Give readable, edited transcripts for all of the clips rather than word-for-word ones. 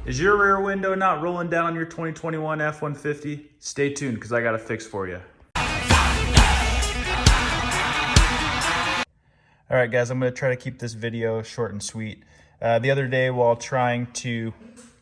Is your rear window not rolling down on your 2021 F-150? Stay tuned because I got a fix for you. All right, guys, I'm going to try to keep this video short and sweet. The other day, while trying to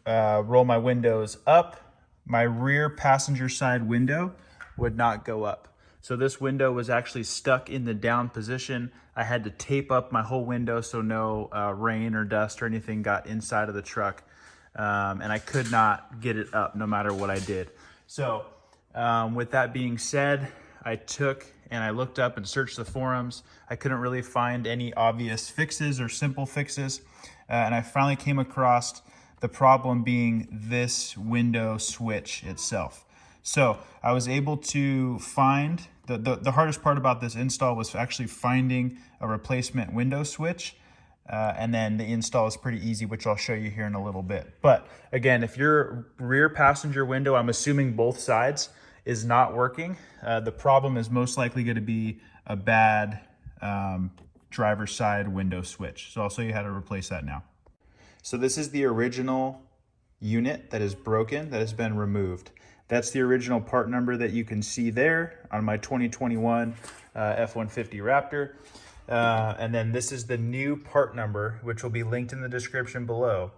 roll my windows up, my rear passenger side window would not go up. So this window was actually stuck in the down position. I had to tape up my whole window so no rain or dust or anything got inside of the truck. And I could not get it up no matter what I did. So with that being said, I took and I looked up and searched the forums. I couldn't really find any obvious fixes or simple fixes. And I finally came across the problem being this window switch itself. So I was able to find, the hardest part about this install was actually finding a replacement window switch. And then the install is pretty easy, which I'll show you here in a little bit. But again, if your rear passenger window, I'm assuming both sides, is not working, the problem is most likely going to be a bad driver's side window switch. So I'll show you how to replace that now. So this is the original unit that is broken, that has been removed. That's the original part number that you can see there on my 2021 F-150 Raptor. And then this is the new part number, which will be linked in the description below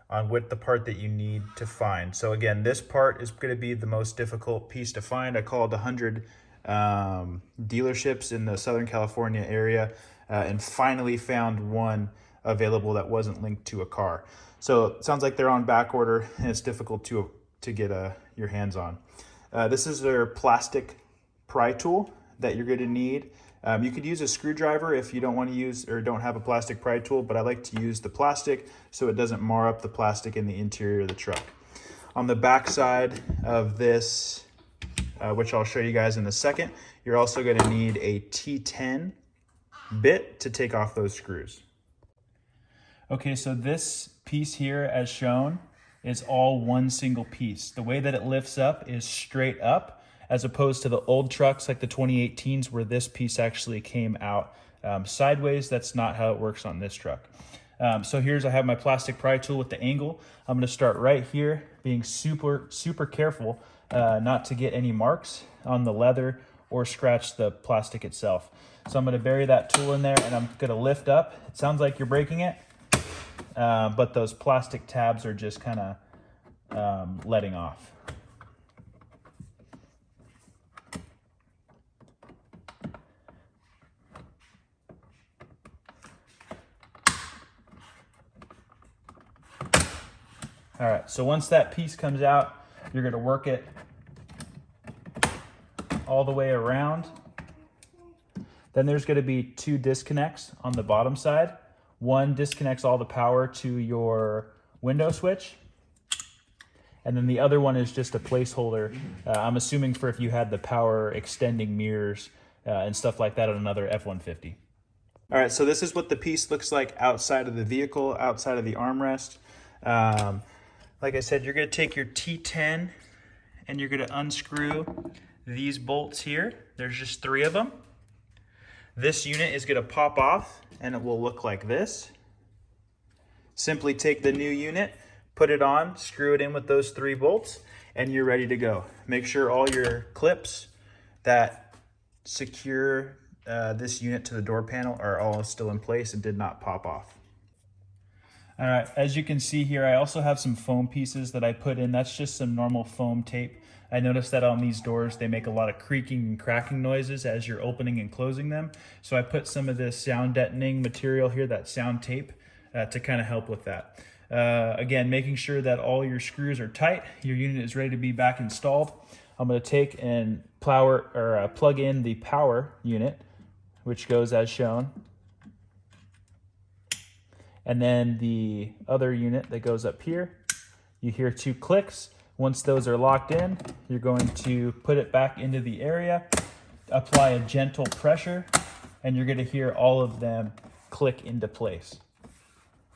on what the part that you need to find. So again, this part is going to be the most difficult piece to find. I called 100 dealerships in the Southern California area and finally found one available that wasn't linked to a car. So it sounds like they're on back order and it's difficult to get your hands on. This is their plastic pry tool that you're going to need. You could use a screwdriver if you don't want to use or don't have a plastic pry tool, but I like to use the plastic so it doesn't mar up the plastic in the interior of the truck. On the back side of this, which I'll show you guys in a second, you're also going to need a T10 bit to take off those screws. Okay, so this piece here, as shown, is all one single piece. The way that it lifts up is straight up, as opposed to the old trucks like the 2018s where this piece actually came out sideways. That's not how it works on this truck. So I have my plastic pry tool with the angle. I'm gonna start right here, being super careful not to get any marks on the leather or scratch the plastic itself. So I'm gonna bury that tool in there and I'm gonna lift up. It sounds like you're breaking it, but those plastic tabs are just kind of letting off. All right, so once that piece comes out, you're gonna work it all the way around. Then there's gonna be two disconnects on the bottom side. One disconnects all the power to your window switch. And then the other one is just a placeholder. I'm assuming for if you had the power extending mirrors and stuff like that on another F-150. All right, so this is what the piece looks like outside of the vehicle, outside of the armrest. Like I said, you're gonna take your T10 and you're gonna unscrew these bolts here. There's just 3 of them. This unit is gonna pop off and it will look like this. Simply take the new unit, put it on, screw it in with those 3 bolts, and you're ready to go. Make sure all your clips that secure this unit to the door panel are all still in place and did not pop off. All right, as you can see here, I also have some foam pieces that I put in. That's just some normal foam tape. I noticed that on these doors, they make a lot of creaking and cracking noises as you're opening and closing them. So I put some of this sound deadening material here, that sound tape, to kind of help with that. Again, making sure that all your screws are tight, your unit is ready to be back installed. I'm gonna take and plug in the power unit, which goes as shown. And then the other unit that goes up here, you hear 2 clicks. Once those are locked in, you're going to put it back into the area, apply a gentle pressure, and you're gonna hear all of them click into place.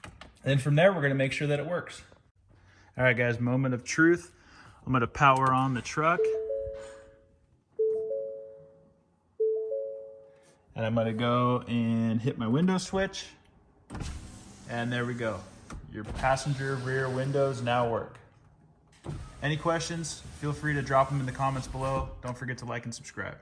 And then from there, we're gonna make sure that it works. All right, guys, moment of truth. I'm gonna power on the truck. And I'm gonna go and hit my window switch. And there we go. your passenger rear windows now work. Any questions? Feel free to drop them in the comments below. Don't forget to like and subscribe.